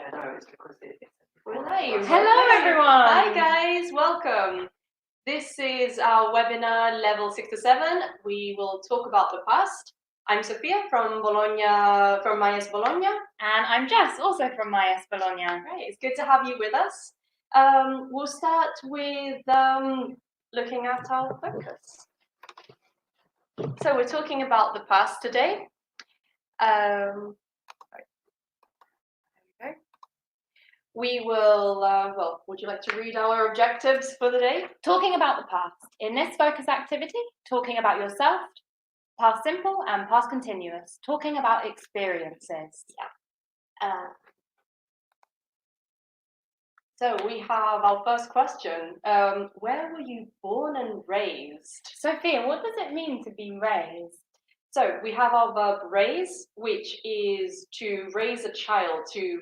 Yeah, no, it's because it's We're live. Hello, everyone. Hi, guys. Welcome. This is our webinar level 6 to 7. We will talk about the past. I'm Sophia from Bologna, from Myes Bologna. And I'm Jess, also from Myes Bologna. Right, it's good to have you with us. We'll start with looking at our focus. So we're talking about the past today. We will, well, would you like to read our objectives for the day? Talking about the past. In this focus activity, talking about yourself, past simple and past continuous, talking about experiences. Yeah. So we have our first question. Where were you born and raised? Sophia, what does it mean to be raised? So we have our verb raise, which is to raise a child, to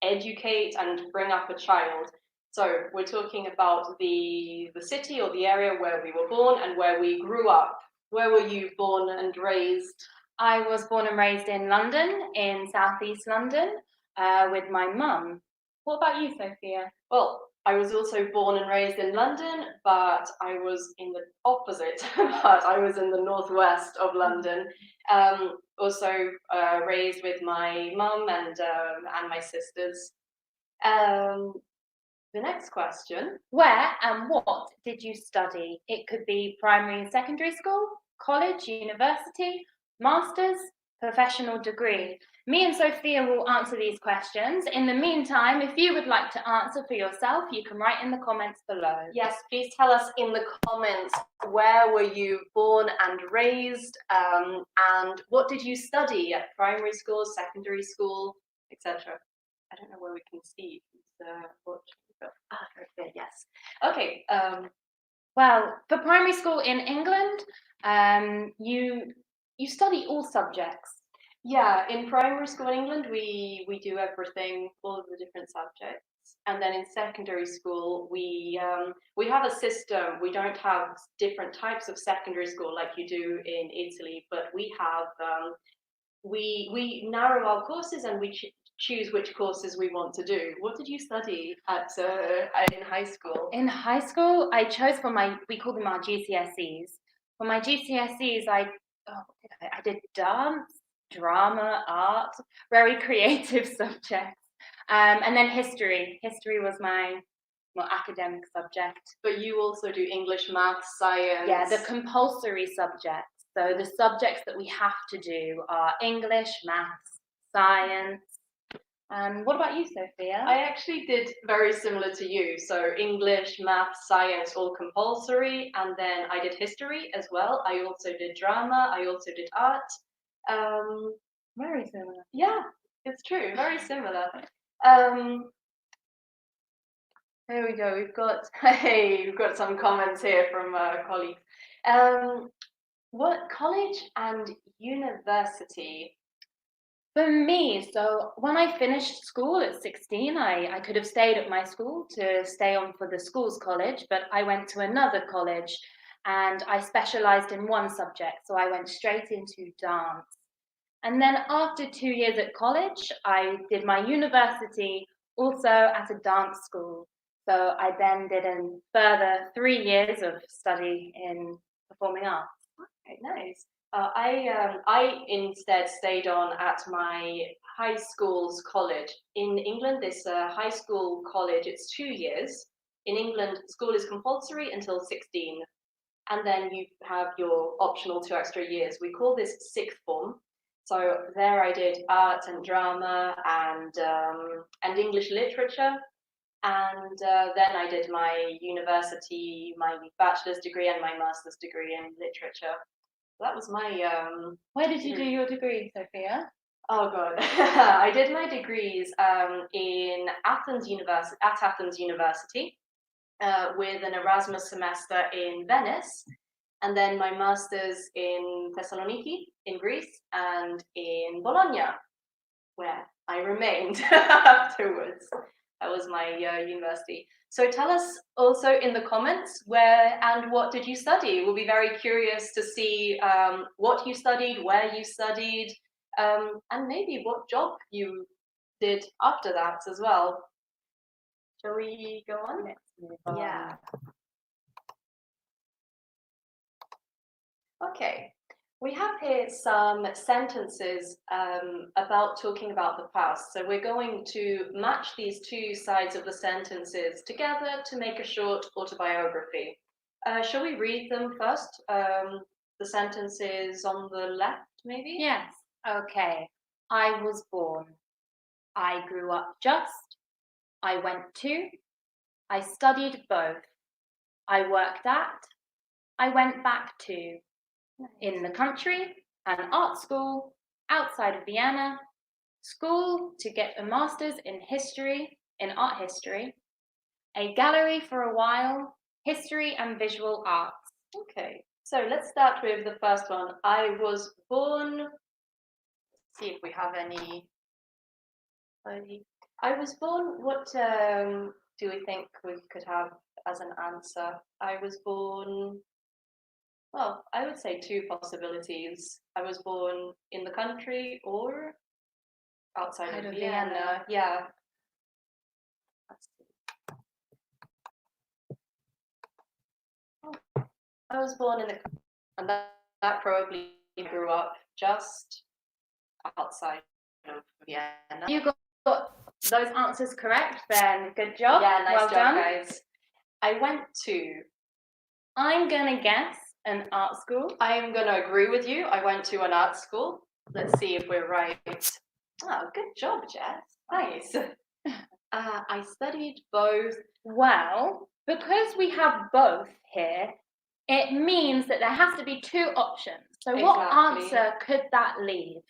educate and bring up a child. So we're talking about the city or the area where we were born and where we grew up. Where were you born and raised? I was born and raised in London, in southeast London, with my mum. What about you, Sophia? Well, I was also born and raised in London, but I was in the opposite part. I was in the northwest of London. Also raised with my mum and my sisters. The next question. Where and what did you study? It could be primary and secondary school, college, university, master's, professional degree. Me and Sophia will answer these questions. In the meantime, if you would like to answer for yourself, you can write in the comments below. Yes, please tell us in the comments, where were you born and raised, and what did you study at primary school, secondary school, etc. I don't know where we can see what. Very good, yes. Okay. Well, for primary school in England, you study all subjects. Yeah, in primary school in England, we do everything, all of the different subjects. And then in secondary school, we have a system. We don't have different types of secondary school like you do in Italy, but we have we narrow our courses and we choose which courses we want to do. What did you study at in high school? In high school, I chose for we call them our GCSEs. For my GCSEs, I did dance, drama, art, very creative subjects. And then history. History was my more academic subject. But you also do English, maths, science. Yeah, the compulsory subjects. So the subjects that we have to do are English, maths, science. What about you, Sophia? I actually did very similar to you. So English, maths, science, all compulsory. And then I did history as well. I also did drama. I also did art. Very similar. Yeah, it's true. Very similar. There we go. We've got some comments here from colleagues. What college and university? For me, so when I finished school at 16, I could have stayed at my school to stay on for the school's college, but I went to another college and I specialized in one subject. So I went straight into dance. And then after 2 years at college, I did my university also at a dance school. So I then did a further 3 years of study in performing arts. Okay, nice. I instead stayed on at my high school's college. In England, this high school college, it's 2 years. In England, school is compulsory until 16. And then you have your optional 2 extra years. We call this sixth form. So there I did art and drama and English literature. And then I did my university, my bachelor's degree and my master's degree in literature. That was my. Where did you do your degree, Sophia? Oh God, I did my degrees in Athens University with an Erasmus semester in Venice, and then my master's in Thessaloniki in Greece and in Bologna, where I remained afterwards. That was my university. So tell us also in the comments where and what did you study? We'll be very curious to see what you studied, where you studied, and maybe what job you did after that as well. Shall we go on? Let's move on. Yeah. Okay. We have here some sentences about talking about the past. So we're going to match these two sides of the sentences together to make a short autobiography. Shall we read them first? The sentences on the left, maybe? Yes. Okay. I was born. I grew up just. I went to. I studied both. I worked at. I went back to. In the country, an art school outside of Vienna, school to get a master's in history, in art history, a gallery for a while, history and visual arts. Okay, so let's start with the first one. I was born. Let's see if we have any. I was born. What do we think we could have as an answer? I was born. Well, I would say two possibilities. I was born in the country or outside of Vienna. Yeah. Let's see. Oh, I was born in the country, and that probably grew up just outside of Vienna. You got those answers correct, then good job. Yeah, nice well job, done. guys. I went to. I'm gonna guess an art school. I'm gonna agree with you. I went to an art school. Let's see if we're right. Oh, good job, Jess. Nice. I studied both. Well, because we have both here, it means that there has to be two options. So what Exactly. answer could that leave?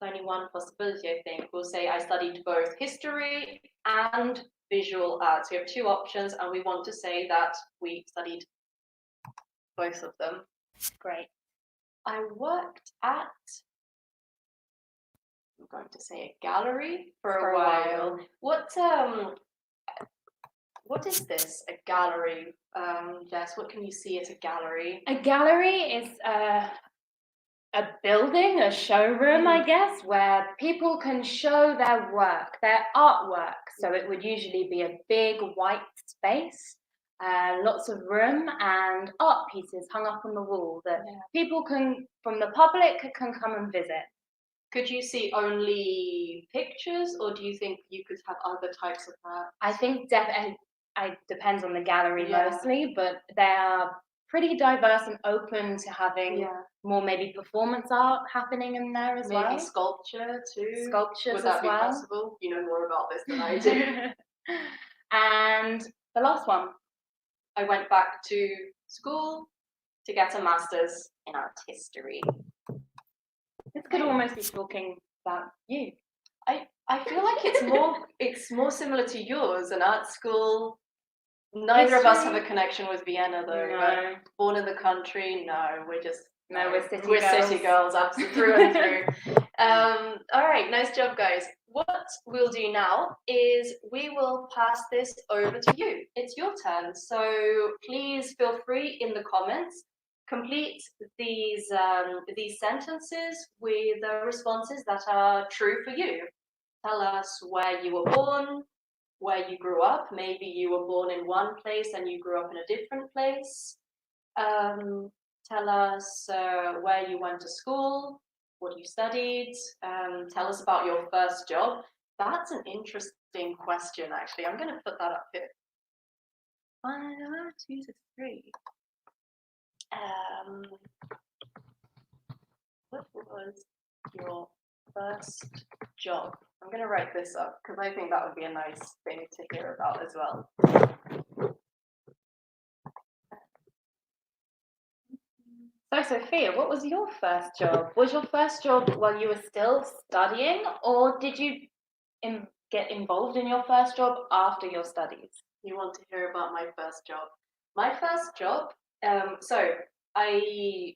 Only one possibility, I think. We'll say I studied both history and visual arts. We have two options, and we want to say that we studied both of them. Great. I worked at, I'm going to say, a gallery for a while. What is this? A gallery, Jess? What can you see at a gallery? A gallery is a building, a showroom, I guess, where people can show their work, their artwork. So it would usually be a big white space, lots of room, and art pieces hung up on the wall that people from the public can come and visit. Could you see only pictures, or do you think you could have other types of art? I think it depends on the gallery mostly, but they are pretty diverse and open to having more maybe performance art happening in there as well. Maybe sculpture too. Sculptures Would that as be well. possible? You know more about this than I do. And the last one. I went back to school to get a master's in art history. This could almost be talking about you. I feel like it's more similar to yours, an art school. Neither of us have a connection with Vienna though. No. But born in the country, no, we're city girls, absolutely through and through. All right, nice job, guys. What we'll do now is we will pass this over to you. It's your turn, so please feel free in the comments. Complete these sentences with responses that are true for you. Tell us where you were born, where you grew up. Maybe you were born in one place and you grew up in a different place. Tell us where you went to school, what you studied. Tell us about your first job. That's an interesting question, actually. I'm going to put that up here. 1, 2, 3. What was your first job? I'm going to write this up because I think that would be a nice thing to hear about as well. So, Sophia, what was your first job? Was your first job while you were still studying, or did you get involved in your first job after your studies? You want to hear about my first job? My first job,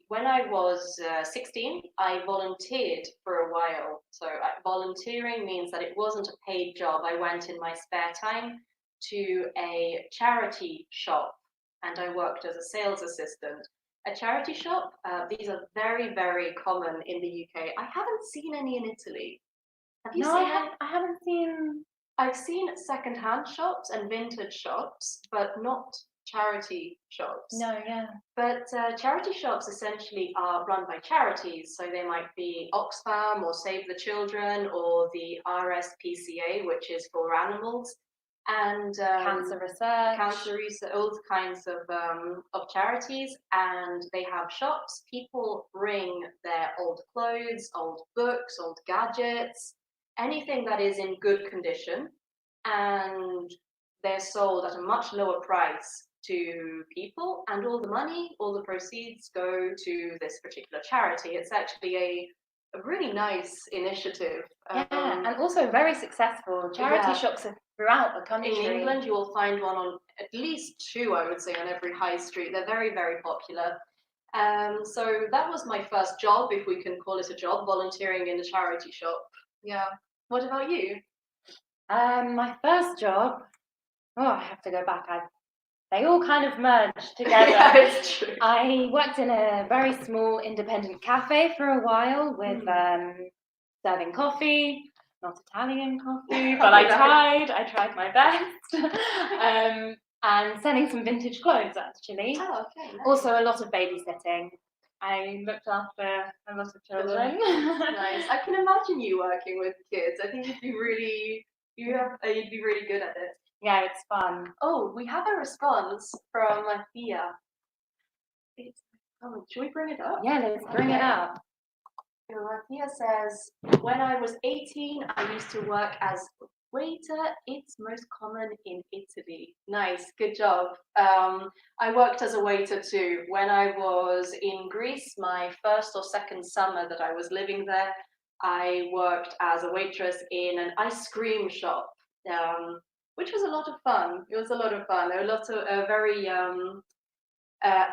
when I was 16, I volunteered for a while. So volunteering means that it wasn't a paid job. I went in my spare time to a charity shop and I worked as a sales assistant. A charity shop, these are very, very common in the UK. I haven't seen any in Italy. Have you No, seen it? I haven't seen. I've seen second-hand shops and vintage shops, but not charity shops. No, yeah. But charity shops essentially are run by charities, so they might be Oxfam or Save the Children or the RSPCA, which is for animals, and Cancer research. all kinds of charities, and they have shops. People bring their old clothes, old books, old gadgets, anything that is in good condition, and they're sold at a much lower price to people, and all the money, all the proceeds go to this particular charity. It's actually a really nice initiative. Yeah, and also very successful. Charity shops are throughout the country. In England, you will find one on at least two, I would say, on every high street. They're very, very popular. So that was my first job, if we can call it a job, volunteering in a charity shop. Yeah. What about you? My first job, I have to go back. They all kind of merged together. Yeah, it's true. I worked in a very small independent cafe for a while with serving coffee, not Italian coffee, but I tried my best. And selling some vintage clothes, actually. Oh, okay. Nice. Also a lot of babysitting. I looked after a lot of children. Nice. I can imagine you working with kids. I think you'd be really good at it. Yeah, it's fun. Oh, we have a response from Thea. Should we bring it up? Yeah, let's bring it up. Thea says, when I was 18, I used to work as a waiter. It's most common in Italy. Nice, good job. I worked as a waiter too. When I was in Greece, my first or second summer that I was living there, I worked as a waitress in an ice cream shop. Which was a lot of fun. It was a lot of fun. A lot of a very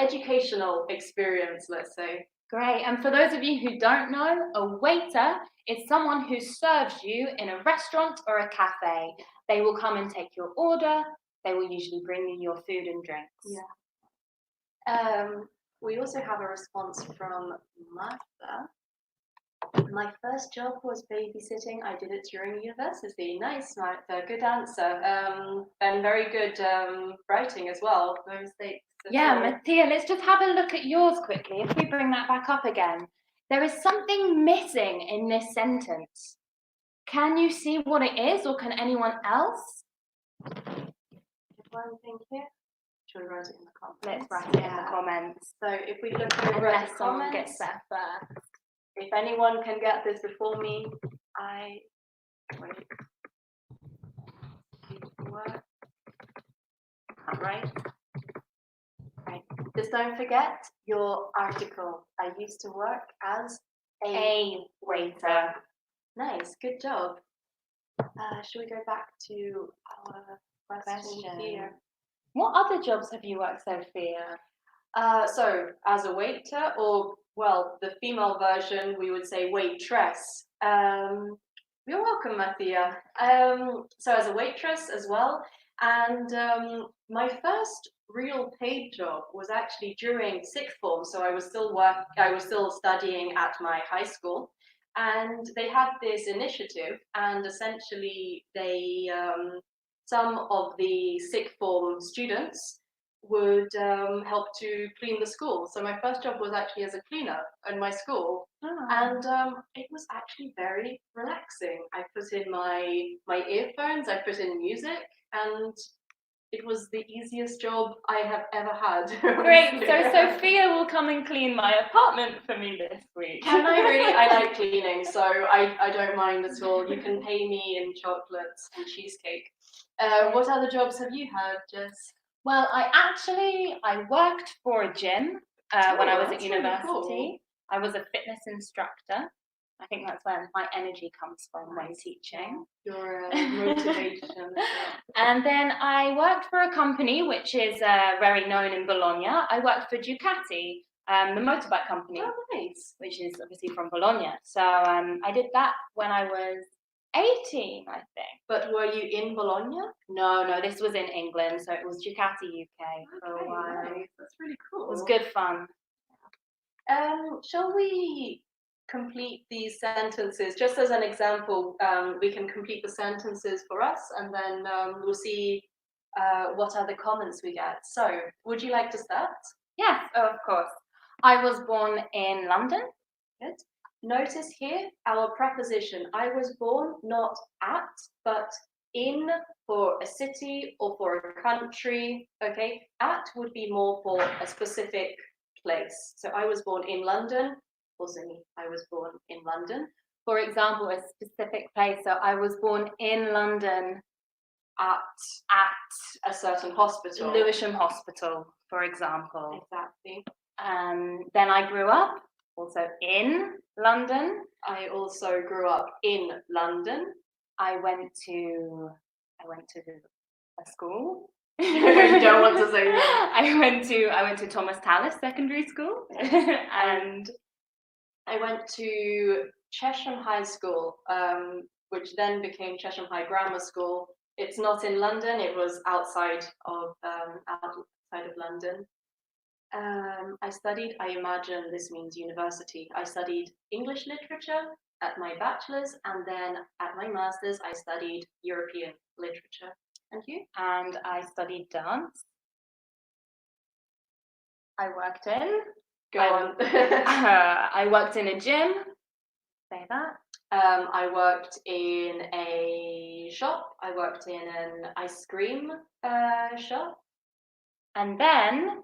educational experience, let's say. Great. And for those of you who don't know, a waiter is someone who serves you in a restaurant or a cafe. They will come and take your order. They will usually bring you your food and drinks. Yeah. We also have a response from Martha. My first job was babysitting. I did it during university. Nice, Martha. Good answer. And very good writing as well. No mistakes. Yeah, Mattia, let's just have a look at yours quickly. If we bring that back up again. There is something missing in this sentence. Can you see what it is, or can anyone else? One thing here. Should we write it in the comments? Let's write it in the comments. So if we look over at the someone comments, gets there first. If anyone can get this before me, right. Just don't forget your article. I used to work as a waiter. Nice, good job. Should we go back to our question here? What other jobs have you worked, Sophia? So as a waiter, or well, the female version, we would say waitress. You're welcome, Mathia. So as a waitress as well, and my first real paid job was actually during sixth form. So I was still studying at my high school, and they had this initiative, and essentially they some of the sixth form students would help to clean the school. So my first job was actually as a cleaner in my school, and it was actually very relaxing. I put in my earphones, I put in music, and it was the easiest job I have ever had. Great, so Sophia will come and clean my apartment for me this week. Can I really? I like cleaning, so I don't mind at all. You can pay me in chocolates and cheesecake. What other jobs have you had, Jess? Well, I worked for a gym when I was at university. Really cool. I was a fitness instructor. I think that's where my energy comes from when teaching. Your motivation. And then I worked for a company which is very known in Bologna. I worked for Ducati, the motorbike company, which is obviously from Bologna. So I did that when I was 18, I think. But were you in Bologna? No, this was in England, so it was Ducati UK for a while. Nice. That's really cool. It was good fun. Shall we complete these sentences. Just as an example, we can complete the sentences for us, and then we'll see what other comments we get. So, would you like to start? Yes, of course. I was born in London. Good. Notice here our preposition. I was born not at, but in for a city or for a country. Okay, at would be more for a specific place. So I was born in London. Also, I was born in London. For example, a specific place. So I was born in London at a certain hospital. Lewisham Hospital, for example. Exactly. Then I grew up also in London. I also grew up in London. I went to a school. You don't want to say that. I went to Thomas Tallis Secondary School, and I went to Chesham High School, which then became Chesham High Grammar School. It's not in London. It was outside of London. I studied. I imagine this means university. I studied English literature at my bachelor's, and then at my master's, I studied European literature. And you? And I studied dance. I worked in. Go on. I worked in a gym. Say that. I worked in a shop. I worked in an ice cream shop. And then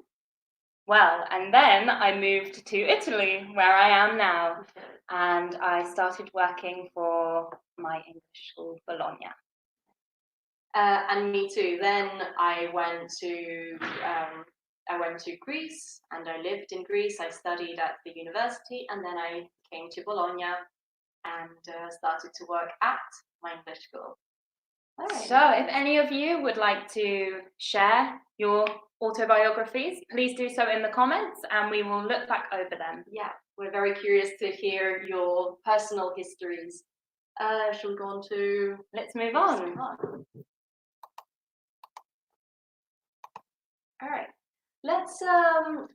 I moved to Italy, where I am now. And I started working for my English school, Bologna. And me too. Then I went to Greece, and I lived in Greece. I studied at the university, and then I came to Bologna and started to work at my English school. Right. So if any of you would like to share your autobiographies, please do so in the comments, and we will look back over them. Yeah, we're very curious to hear your personal histories. Shall we go on to... Let's move on. All right. Let's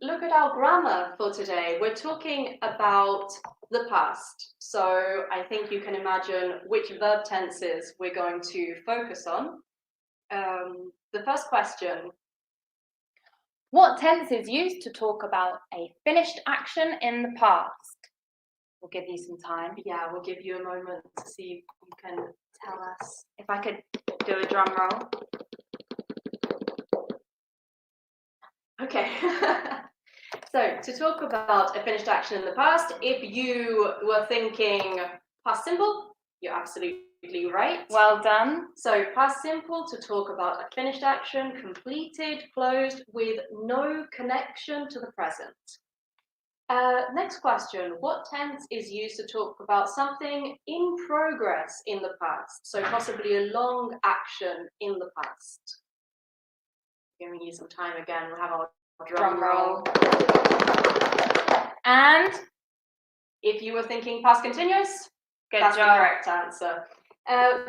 look at our grammar for today. We're talking about the past. So I think you can imagine which verb tenses we're going to focus on. The first question. What tense is used to talk about a finished action in the past? We'll give you some time. Yeah, we'll give you a moment to see if you can tell us. If I could do a drum roll. Okay. So, to talk about a finished action in the past, if you were thinking past simple, you're absolutely right. Well done. So, past simple to talk about a finished action, completed, closed, with no connection to the present. Next question. What tense is used to talk about something in progress in the past? So, possibly a long action in the past. Giving you some time again. We'll have our drum roll. And if you were thinking past continuous, that's the correct answer.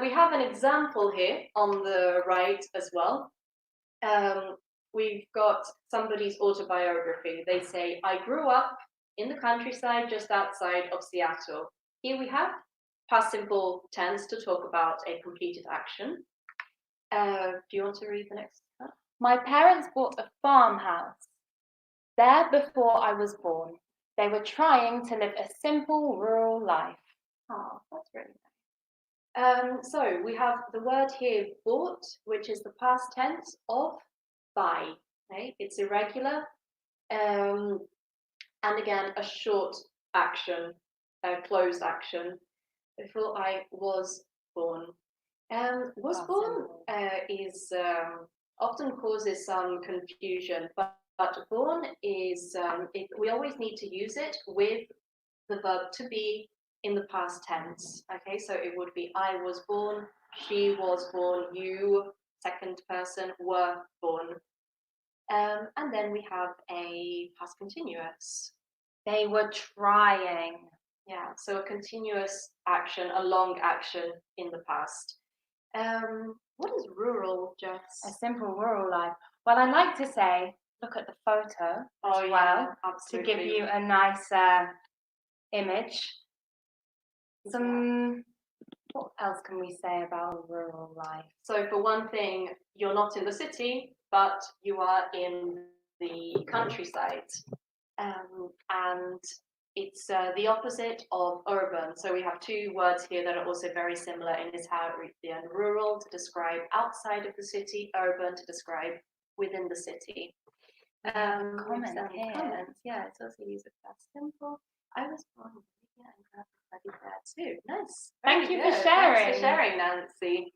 We have an example here on the right as well. We've got somebody's autobiography. They say, I grew up in the countryside just outside of Seattle. Here we have past simple tense to talk about a completed action. Do you want to read the next one? My parents bought a farmhouse there before I was born. They were trying to live a simple rural life. Oh, that's really nice. So we have the word here, bought, which is the past tense of buy. Okay? It's irregular. And again, a short action, a closed action. Before I was born. Was born is often causes some confusion, but born is, we always need to use it with the verb to be in the past tense. Okay, so it would be I was born, she was born, you, second person, were born. And then we have a past continuous. They were trying. Yeah, so a continuous action, a long action in the past. What is rural, Jess? A simple rural life. Well, I like to say, look at the photo as well, yeah, absolutely. To give you a nice image. What else can we say about rural life? So for one thing, you're not in the city, but you are in the countryside. And it's the opposite of urban. So we have two words here that are also very similar in this how and rural to describe outside of the city, urban to describe within the city. Comment here. Comments, yeah, it's also used as past simple. I was born in India and grew up in there too. Nice. Thank you for Good. sharing. Thanks for sharing, Nancy.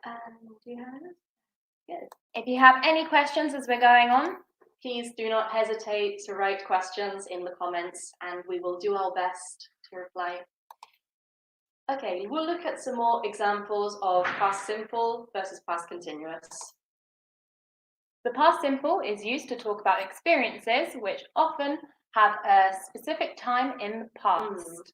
Do you have it? Good. If you have any questions as we're going on, please do not hesitate to write questions in the comments and we will do our best to reply. Okay, we'll look at some more examples of past simple versus past continuous. The past simple is used to talk about experiences which often have a specific time in the past.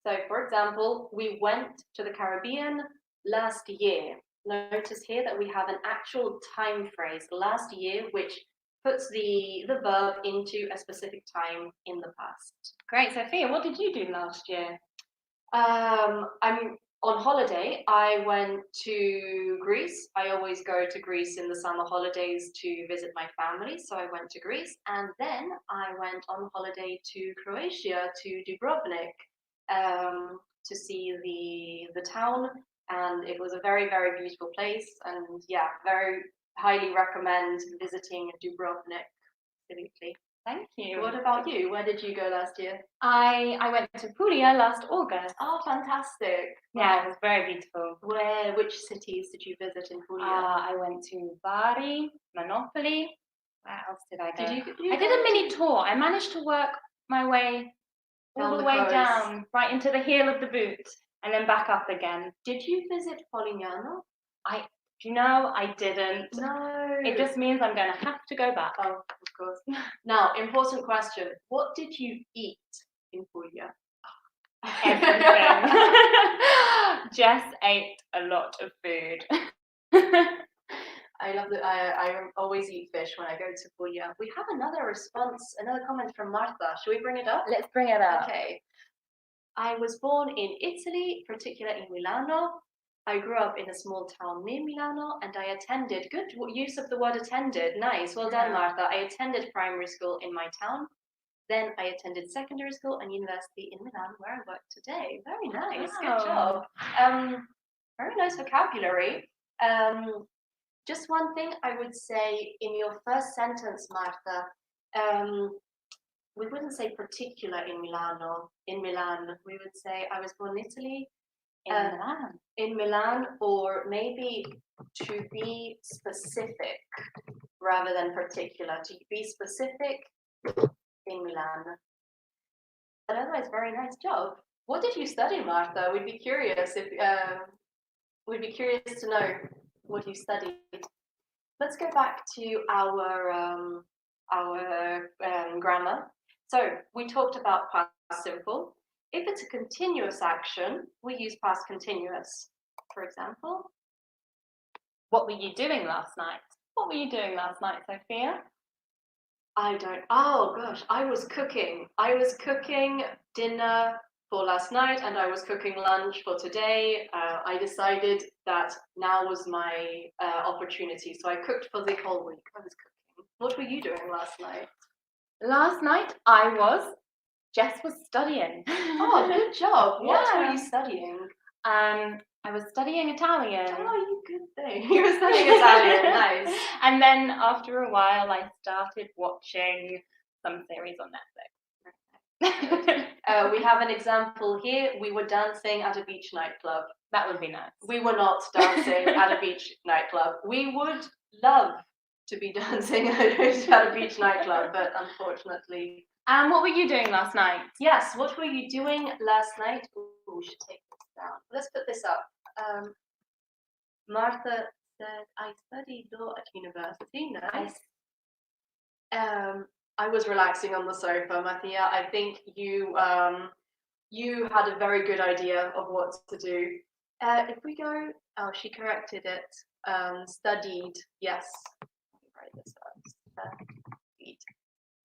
So, for example, we went to the Caribbean last year. Notice here that we have an actual time phrase, last year, which puts the verb into a specific time in the past. Great, Sophia, what did you do last year? I'm on holiday. I went to Greece. I always go to Greece in the summer holidays to visit my family. So I went to Greece and then I went on holiday to Croatia, to Dubrovnik, to see the town. And it was a very, very beautiful place. And yeah, very highly recommend visiting Dubrovnik. Absolutely. Thank you. What about you? Where did you go last year? I went to Puglia last August. Oh, fantastic. Yeah, it was very beautiful. Which cities did you visit in Puglia? I went to Bari, Monopoli. Where else did I go? I did a mini tour. I managed to work my way all the way down, right into the heel of the boot, and then back up again. Did you visit Polignano? Do you know, I didn't. No. It just means I'm going to have to go back. Oh, of course. Now, important question. What did you eat in Puglia? Everything. Jess ate a lot of food. I love that. I always eat fish when I go to Puglia. We have another response, another comment from Martha. Should we bring it up? Let's bring it up. Okay. I was born in Italy, particularly in Milano. I grew up in a small town near Milano and I attended, good use of the word attended, nice, well done Martha. I attended primary school in my town. Then I attended secondary school and university in Milan where I work today. Very nice, good job. Very nice vocabulary. Just one thing I would say in your first sentence, Martha, we wouldn't say particular in Milano. In Milan, we would say I was born in Italy. In Milan, or maybe to be specific rather than particular. To be specific in Milan. But otherwise, very nice job. What did you study, Martha? We'd be curious we'd be curious to know what you studied. Let's go back to our grammar. So we talked about past simple. If it's a continuous action, we use past continuous. For example, what were you doing last night? What were you doing last night, Sophia? Oh gosh, I was cooking. I was cooking dinner for last night and I was cooking lunch for today. I decided that now was my opportunity. So I cooked for the whole week. I was cooking. What were you doing last night? Last night, Jess was studying. Oh, good job. What were you studying? I was studying Italian. Oh, you good thing. You were studying Italian, nice. And then after a while, I started watching some series on Netflix. We have an example here. We were dancing at a beach nightclub. That would be nice. We were not dancing at a beach nightclub. We would love to be dancing at a beach nightclub, but unfortunately. And what were you doing last night? Yes, what were you doing last night? Ooh, we should take this down. Let's put this up. Martha said, I studied law at university. Nice. I was relaxing on the sofa, Mathia. I think you had a very good idea of what to do. If we go, oh, she corrected it. Studied, yes. Let me write this up. Studied.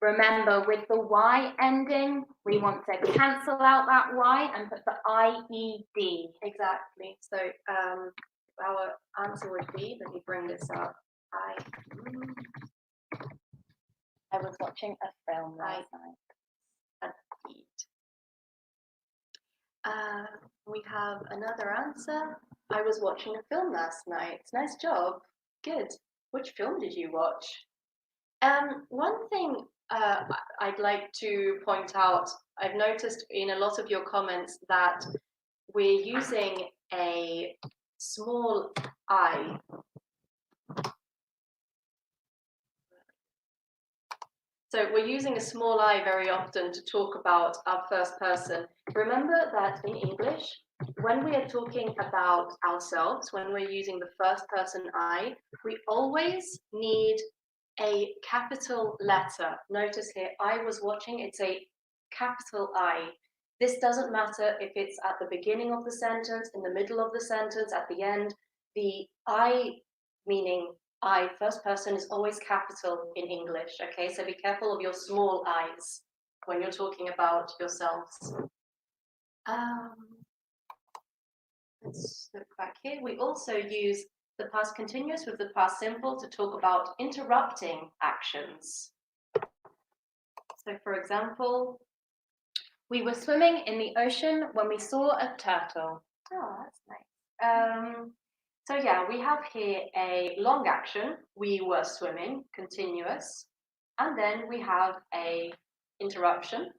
Remember, with the Y ending, we want to cancel out that Y and put the IED. Exactly. So our answer would be, let me bring this up. I was watching a film last night. We have another answer. I was watching a film last night. Nice job. Good. Which film did you watch? One thing I'd like to point out, I've noticed in a lot of your comments that we're using a small I. So we're using a small I very often to talk about our first person. Remember that in English, when we are talking about ourselves, when we're using the first person I, we always need a capital letter. Notice here, I was watching, it's a capital I. This doesn't matter if it's at the beginning of the sentence, in the middle of the sentence, at the end. The I, meaning I, first person, is always capital in English, okay? So be careful of your small I's when you're talking about yourselves. Let's look back here. We also use the past continuous with the past simple to talk about interrupting actions. So for example, we were swimming in the ocean when we saw a turtle. Oh, that's nice. So yeah, we have here a long action, we were swimming, continuous, and then we have a interruption.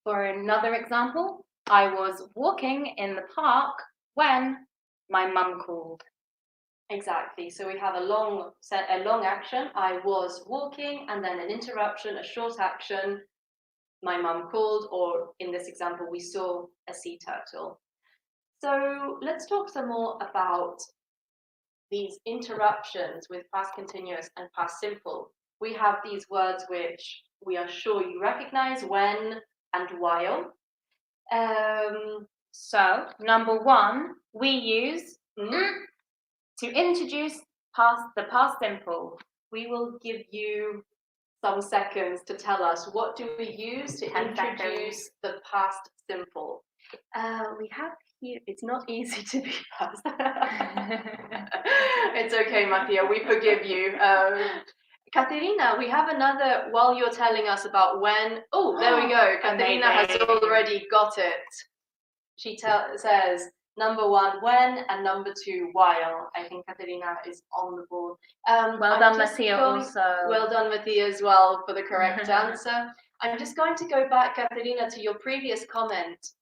For another example, I was walking in the park when my mum called. Exactly. So we have a long action, I was walking, and then an interruption, a short action, my mum called, or in this example, we saw a sea turtle. So let's talk some more about these interruptions with past continuous and past simple. We have these words which we are sure you recognize, when and while. So, number one, we use to introduce the past simple. We will give you some seconds to tell us what do we use to introduce the past simple. We have here, it's not easy to be past. It's okay, Mattia, we forgive you. Katerina, we have another, while you're telling us about when, oh, there we go. Katerina has already got it. She says, number one, when, and number two, while. I think Katerina is on the board. Well done, Mattia, also. Well done, Mattia, as well, for the correct answer. I'm just going to go back, Katerina, to your previous comment.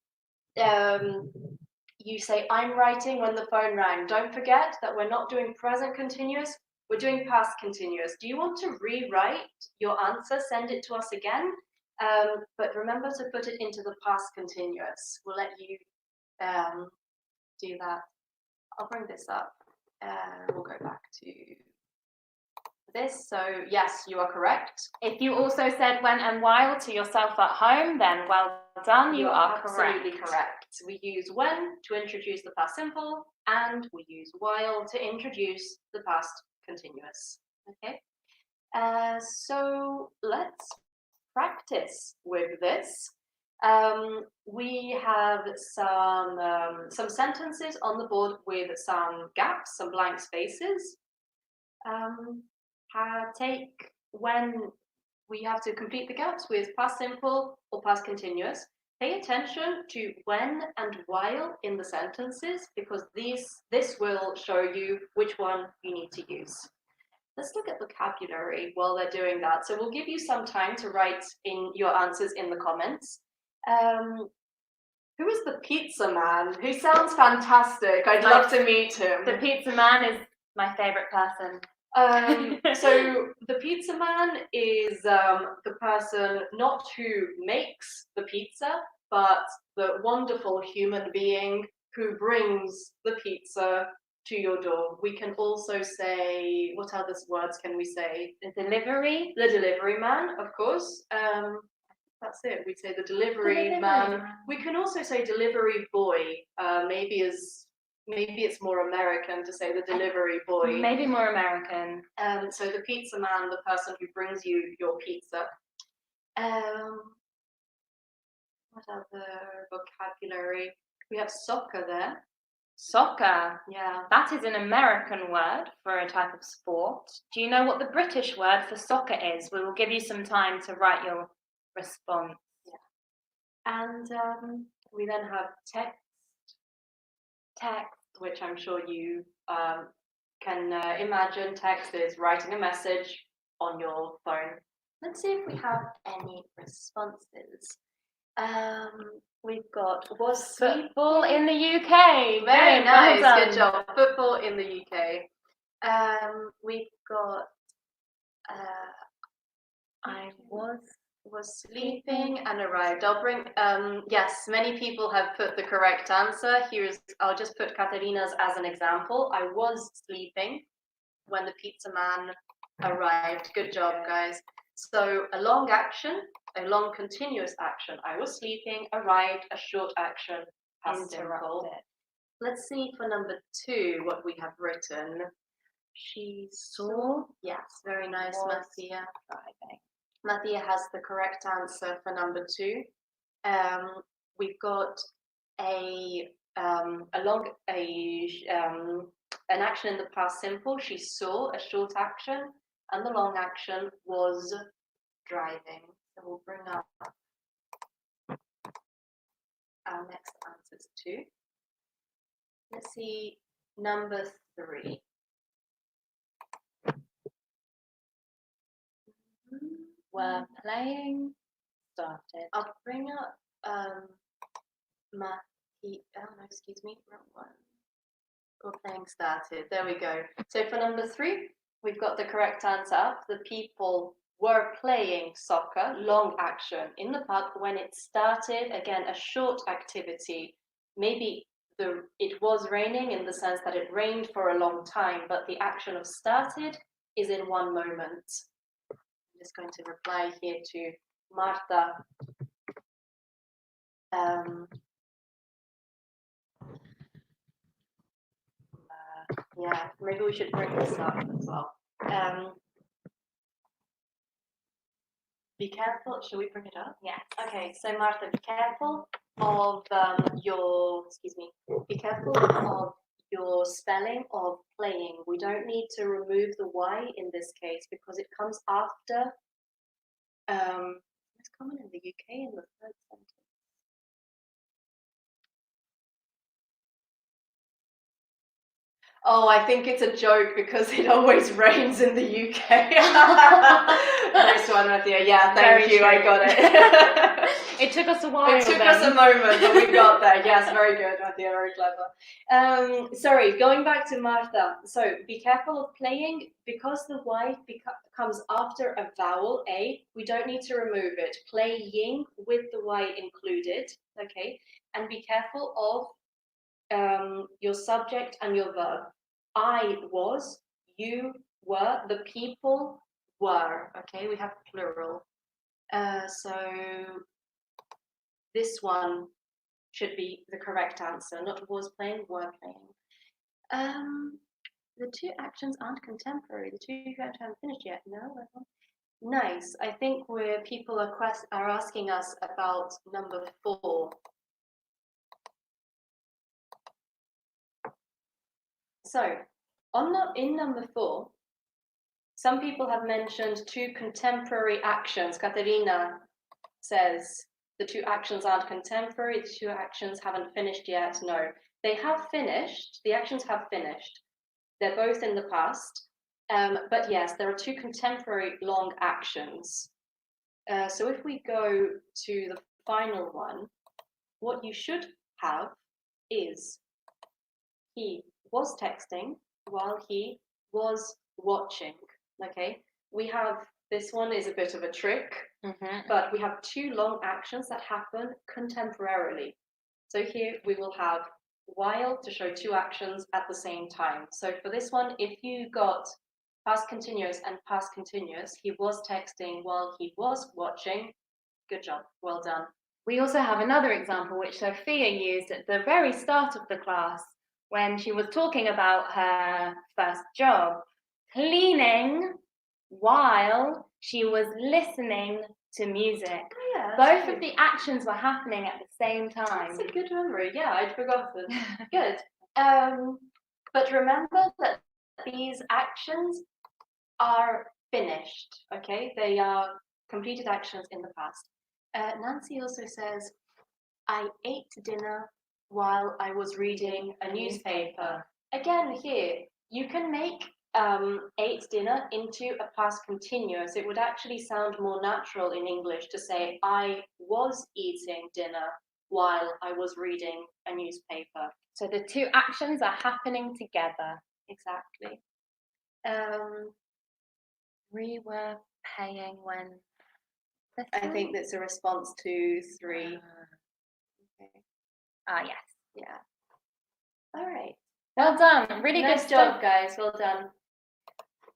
You say, I'm writing when the phone rang. Don't forget that we're not doing present continuous, we're doing past continuous. Do you want to rewrite your answer, send it to us again? But remember to put it into the past continuous. We'll let you do that. I'll bring this up. We'll go back to this. So yes, you are correct. If you also said when and while to yourself at home, then well done, you are absolutely correct. We use when to introduce the past simple, and we use while to introduce the past continuous. Okay. So let's practice with this. We have some sentences on the board with some gaps, some blank spaces. Take when we have to complete the gaps with past simple or past continuous. Pay attention to when and while in the sentences, because this will show you which one you need to use. Let's look at vocabulary while they're doing that. So we'll give you some time to write in your answers in the comments. Who is the pizza man? He sounds fantastic. I'd love to meet him. The pizza man is my favorite person. So the pizza man is the person not who makes the pizza, but the wonderful human being who brings the pizza to your door. We can also say, what other words can we say? The delivery man, of course. That's it. We say the delivery man. We can also say delivery boy. Maybe it's more American to say the delivery boy. Maybe more American. So the pizza man, the person who brings you your pizza. What other vocabulary? We have soccer there. Soccer. Yeah. That is an American word for a type of sport. Do you know what the British word for soccer is? We will give you some time to write your response. And we then have text, which I'm sure you can imagine. Text is writing a message on your phone. Let's see if we have any responses. We've got was Football in the UK. very nice. Well Good job. Football in the UK. We've got I was sleeping and arrived. I'll bring yes, many people have put the correct answer. I'll just put Katerina's as an example. I was sleeping when the pizza man arrived. Good job, guys. So a long action, a long continuous action. I was sleeping, arrived, a short action, past simple. Let's see for number 2 what we have written. She saw. Yes, very nice, Mathia. Mathia has the correct answer for number 2. We've got an action in the past simple. She saw, a short action, and the long action was driving. So we'll bring up our next answers too. Let's see number 3. Were playing started. I'll bring up excuse me, wrong one. We're playing started. There we go. So for number 3, we've got the correct answer up. The people were playing soccer, long action. In the past, when it started, again, a short activity. Maybe it was raining in the sense that it rained for a long time, but the action of started is in one moment. I'm just going to reply here to Marta. Yeah, maybe we should bring this up as well. Be careful. Should we bring it up? Yes. Okay, so Marta, be careful of be careful of your spelling of playing. We don't need to remove the Y in this case because it comes after. It's common in the UK in the third sentence. Oh, I think it's a joke because it always rains in the UK. Nice one, Mathia. Yeah, thank you. True. I got it. It took us a while. It took us a moment, but we got there. Yes, very good, Mathia. Very clever. Sorry, going back to Martha. So be careful of playing because the Y comes after a vowel A. We don't need to remove it. Playing with the Y included. Okay, and be careful of your subject and your verb. I was, you were, the people were. Okay, we have plural. So this one should be the correct answer. Not was playing, were playing. The 2 actions aren't contemporary. The 2 haven't finished yet. No. Nice. I think where people are asking us about number 4. So, in number 4, some people have mentioned 2 contemporary actions. Katerina says the 2 actions aren't contemporary, the 2 actions haven't finished yet. No, they have finished. The actions have finished. They're both in the past. But yes, there are 2 contemporary long actions. So if we go to the final one, what you should have is he was texting while he was watching. Okay, we have this one is a bit of a trick, but we have 2 long actions that happen contemporarily. So here we will have while to show 2 actions at the same time. So for this one, if you got past continuous and past continuous, he was texting while he was watching. Good job, well done. We also have another example which Sophia used at the very start of the class when she was talking about her first job, cleaning while she was listening to music. Oh, yeah, Both of the actions were happening at the same time. That's a good memory. Yeah, I'd forgotten. Good. But remember that these actions are finished, okay? They are completed actions in the past. Nancy also says, I ate dinner while I was reading a newspaper. Again, here, you can make ate dinner into a past continuous. It would actually sound more natural in English to say, I was eating dinner while I was reading a newspaper. So the two actions are happening together. Exactly. We were paying when... I think that's a response to 3. Okay. Yes. Yeah. All right. Well done. Really Nice good job, stuff. guys. Well done.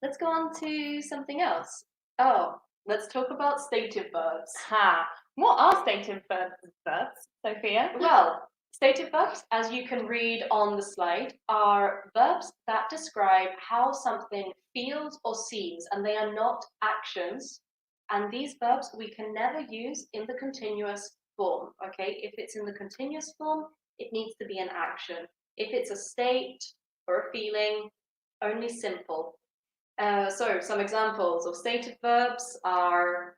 Let's go on to something else. Oh, let's talk about stative verbs. What are stative verbs, Sophia? Well, stative verbs, as you can read on the slide, are verbs that describe how something feels or seems, and they are not actions. And these verbs we can never use in the continuous form, okay? If it's in the continuous form, it needs to be an action. If it's a state or a feeling, only simple. So some examples of stative verbs are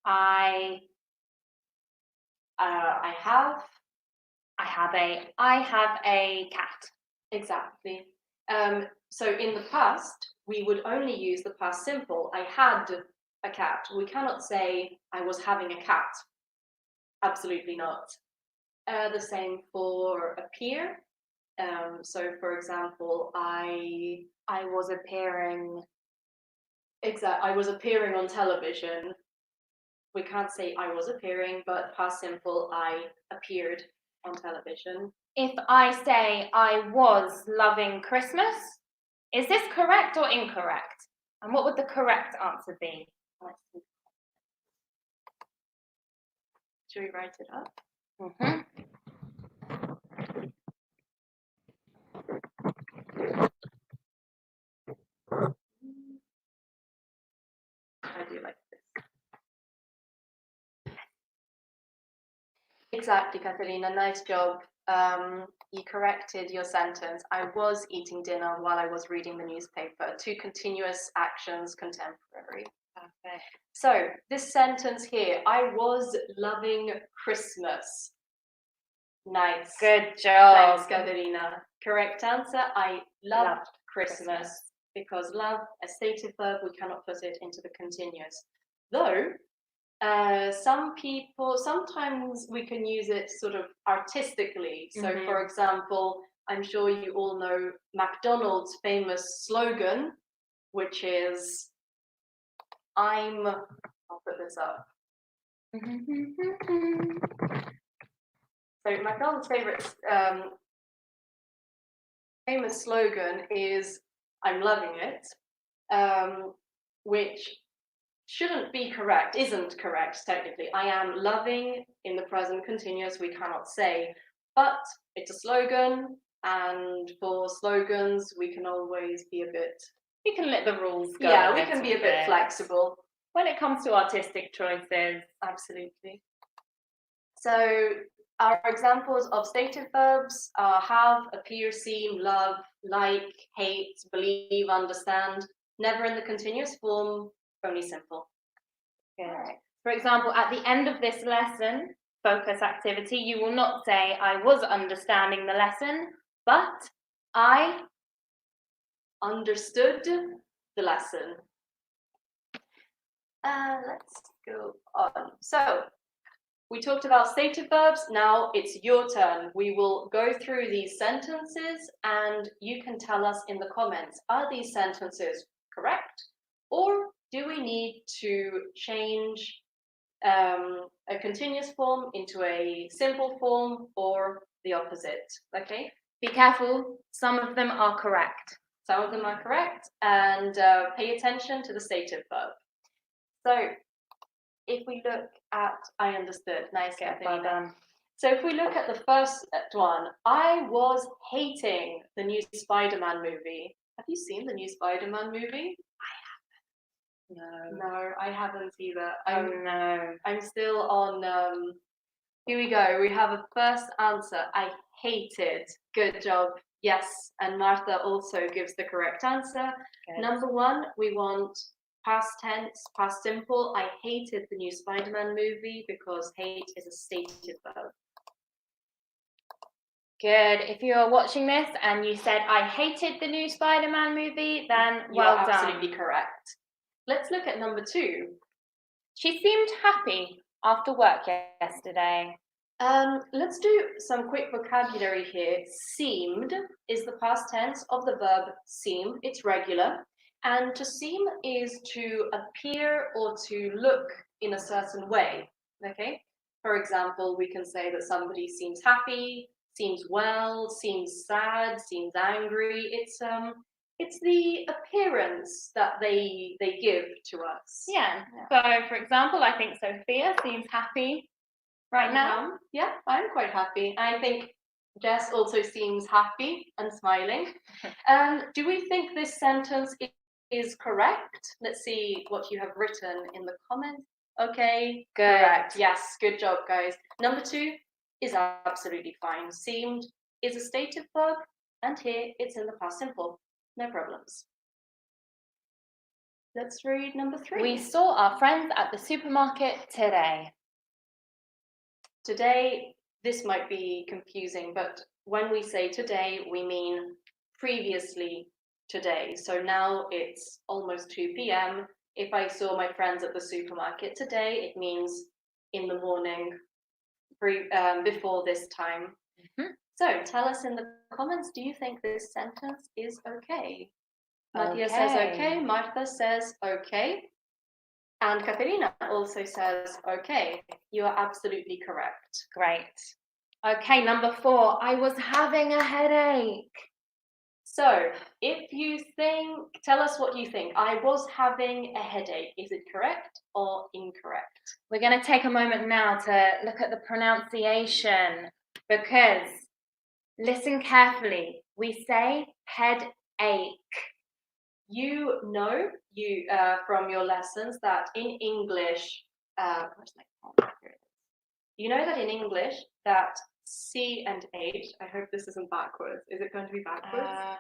I have a cat. Exactly. So in the past, we would only use the past simple. I had a cat. We cannot say I was having a cat. Absolutely not. The same for appear. So for example, I was appearing. I was appearing on television. We can't say I was appearing, but past simple, I appeared on television. If I say I was loving Christmas, is this correct or incorrect? And what would the correct answer be? Should we write it up? Mm-hmm. I do like this. Exactly, Catalina. Nice job. You corrected your sentence. I was eating dinner while I was reading the newspaper. 2 continuous actions, contemporary. Perfect. So this sentence here, I was loving Christmas. Nice. Good job. Thanks, Catalina. Correct answer, I loved Christmas. Because love, a stative verb, we cannot put it into the continuous. Though, sometimes we can use it sort of artistically. So, for example, I'm sure you all know McDonald's famous slogan, which is, I'll put this up. So McDonald's famous slogan is, I'm loving it, which shouldn't be correct, isn't correct technically. I am loving in the present continuous, we cannot say, but it's a slogan, and for slogans, we can always be a bit... We can let the rules go. Yeah, we can be a bit flexible. When it comes to artistic choices. Absolutely. So our examples of stative verbs are have, appear, seem, love, like, hate, believe, understand. Never in the continuous form, only simple. Good. For example, at the end of this lesson, focus activity, you will not say, I was understanding the lesson, but I understood the lesson. Let's go on. So, we talked about stative verbs, now it's your turn. We will go through these sentences and you can tell us in the comments, are these sentences correct? Or do we need to change a continuous form into a simple form or the opposite? Okay? Be careful, some of them are correct. Some of them are correct, and pay attention to the stative verb. So, if we look at, I understood, nice, Kathleen. So if we look at the first one, I was hating the new Spider-Man movie. Have you seen the new Spider-Man movie? No, I haven't either. No. I'm still on. Here we go. We have a first answer. I hated. Good job. Yes, and Martha also gives the correct answer. Good. Number 1, we want past tense, past simple. I hated the new Spider-Man movie because hate is a stative verb. Good. If you are watching this and you said, I hated the new Spider-Man movie, then You well are done. absolutely correct. Let's look at number 2. She seemed happy after work yesterday. Let's do some quick vocabulary here. Seemed is the past tense of the verb seem. It's regular. And to seem is to appear or to look in a certain way. Okay? For example, we can say that somebody seems happy, seems well, seems sad, seems angry. It's the appearance that they give to us. Yeah. So, for example, I think Sophia seems happy right now. Yeah, I'm quite happy. I think Jess also seems happy and smiling. Do we think this sentence is correct? Let's see what you have written in the comments. Okay, Good. correct. Yes, good job, guys. Number 2 is absolutely fine. Seemed is a stative verb, and here it's in the past simple. No problems. Let's read number 3. We saw our friends at the supermarket today. Today, this might be confusing, but when we say today, we mean previously today. So now it's almost 2 p.m. If I saw my friends at the supermarket today, it means in the morning, before this time. Mm-hmm. So tell us in the comments, do you think this sentence is okay? Nadia says okay, Martha says okay. And Katerina also says, okay, you are absolutely correct. Great. Okay, number 4, I was having a headache. So if you think, tell us what you think. I was having a headache. Is it correct or incorrect? We're going to take a moment now to look at the pronunciation because listen carefully. We say headache. You know from your lessons that in English, you know that in English that C and H, I hope this isn't backwards. Is it going to be backwards?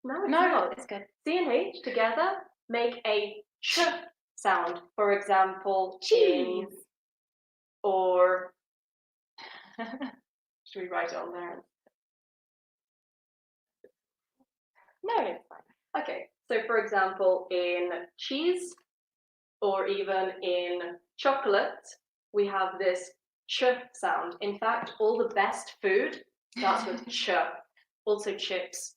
No, it's good. C and H together make a ch sound. For example, Cheese. Or should we write it on there? No, it's fine. Okay, so for example, in cheese or even in chocolate, we have this ch sound. In fact, all the best food starts with ch, also chips.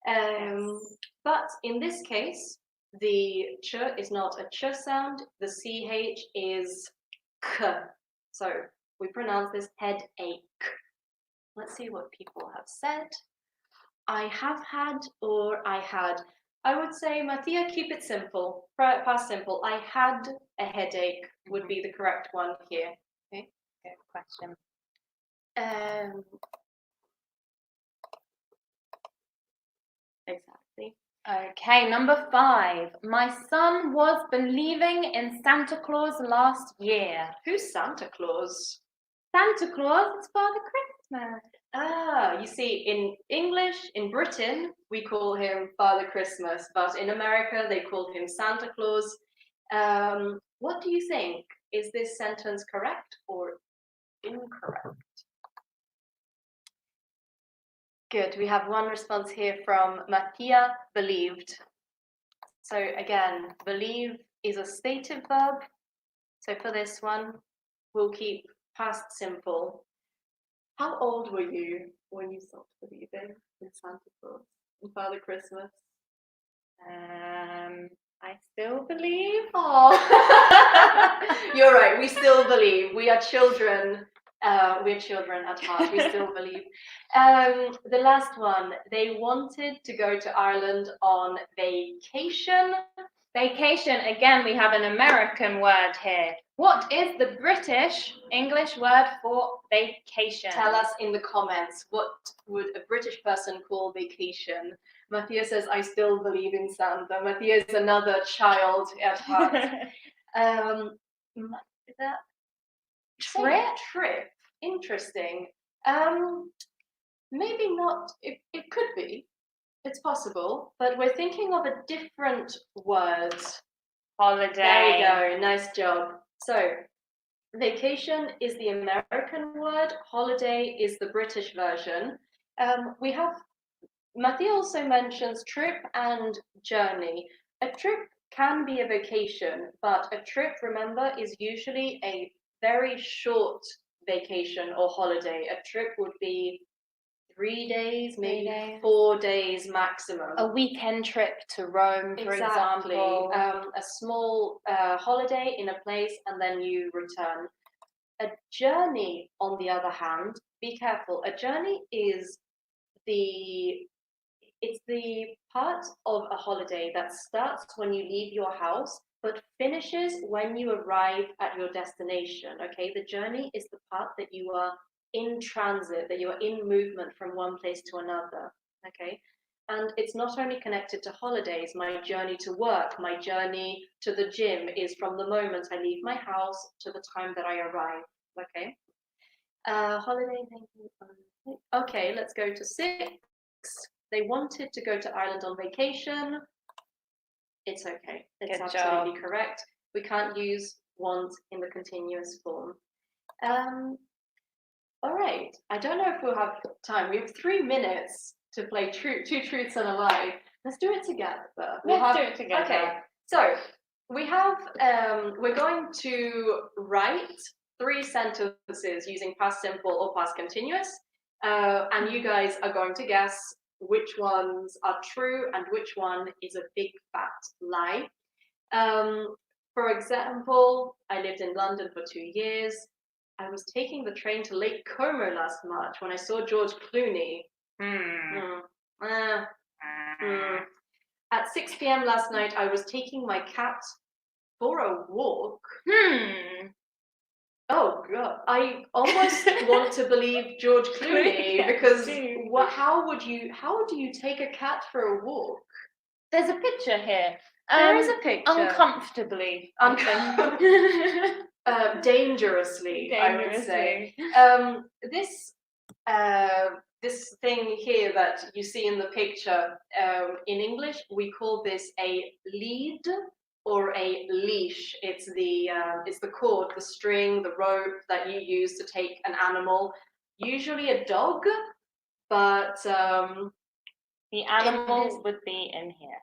But in this case, the ch is not a ch sound, the ch is k. So we pronounce this headache. Let's see what people have said. I have had or I had. I would say, Mathia, keep it simple, past simple. I had a headache would be the correct one here. Okay, good question. Exactly. Okay, number 5. My son was believing in Santa Claus last year. Who's Santa Claus? Santa Claus is Father Christmas. Ah, you see, in English, in Britain, we call him Father Christmas, but in America, they call him Santa Claus. What do you think? Is this sentence correct or incorrect? Good, we have one response here from Mathia, believed. So again, believe is a stative verb. So for this one, we'll keep past simple. How old were you when you stopped believing in Santa Claus and Father Christmas? I still believe. Oh, you're right. We still believe. We are children. We're children at heart. We still believe. The last one. They wanted to go to Ireland on vacation. Vacation. Again, we have an American word here. What is the British English word for vacation? Tell us in the comments. What would a British person call vacation? Matthias says, I still believe in Santa. Matthias is another child at heart. Is that trip? Interesting. Maybe not. It could be. It's possible. But we're thinking of a different word. Holiday. There we go. Nice job. So, vacation is the American word. Holiday is the British version. We have. Matthew also mentions trip and journey. A trip can be a vacation, but a trip, remember, is usually a very short vacation or holiday. A trip would be 3 days, maybe 4 days maximum. A weekend trip to Rome, for example. A small holiday in a place and then you return. A journey, on the other hand, be careful. A journey is it's the part of a holiday that starts when you leave your house but finishes when you arrive at your destination. Okay, the journey is the part that you are in transit, that you are in movement from one place to another. Okay, and it's not only connected to holidays. My journey to work, my journey to the gym is from the moment I leave my house to the time that I arrive. Okay, holiday. Thank you. Okay, let's go to 6. They wanted to go to Ireland on vacation. It's okay. It's absolutely correct. We can't use want in the continuous form. All right. I don't know if we'll have time. We have 3 minutes to play two truths and a lie. Let's do it together. Let's do it together. Okay. So we have. We're going to write 3 sentences using past simple or past continuous, and you guys are going to guess which ones are true and which one is a big fat lie. For example, I lived in London for 2 years. I was taking the train to Lake Como last March when I saw George Clooney. At 6 p.m. last night, I was taking my cat for a walk. Oh God, I almost want to believe George Clooney because how do you take a cat for a walk? There's a picture here. There is a picture. Uncomfortably. Dangerously, I would say. This thing here that you see in the picture, in English, we call this a lead or a leash. It's the cord, the string, the rope that you use to take an animal, usually a dog, but the animal would be in here.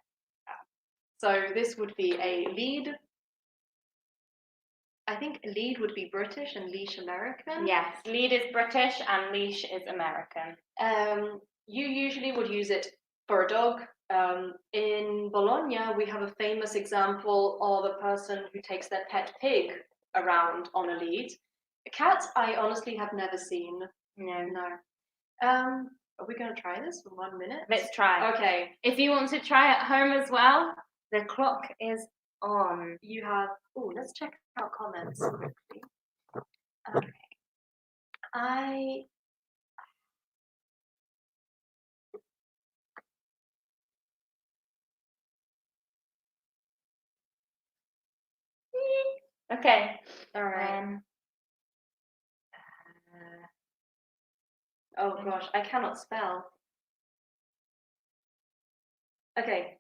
So this would be a lead. I think lead would be British and leash American. Yes, lead is British and leash is American. You usually would use it for a dog. In Bologna, we have a famous example of a person who takes their pet pig around on a lead. A cat, I honestly have never seen. No. Are we going to try this for 1 minute? Let's try. Okay. If you want to try at home as well, the clock is on. You have. Oh, let's check out comments quickly. Okay. Okay. All right. Oh gosh, I cannot spell. Okay.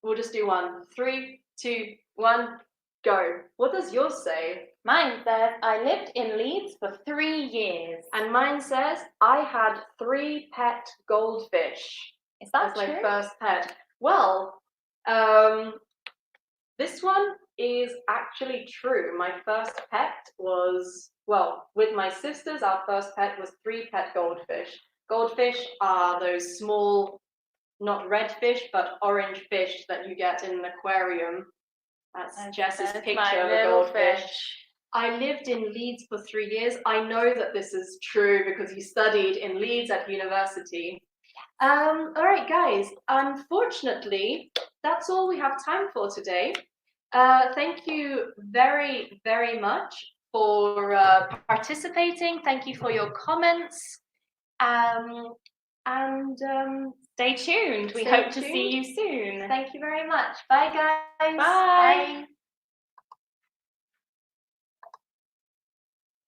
We'll just do one. 3, 2, 1, go. What does yours say? Mine says, I lived in Leeds for 3 years. And mine says, I had 3 pet goldfish. Is that true? My first pet. Well, this one is actually true. My first pet was, with my sisters, our first pet was 3 pet goldfish. Goldfish are those small, not red fish, but orange fish that you get in an aquarium. That's Jess's picture of a goldfish. I lived in Leeds for 3 years. I know that this is true because you studied in Leeds at university. All right, guys. Unfortunately, that's all we have time for today. Thank you very, very much for participating. Thank you for your comments. And stay tuned. We stay hope to tuned. see you soon. Thank you very much. Bye, guys. Bye.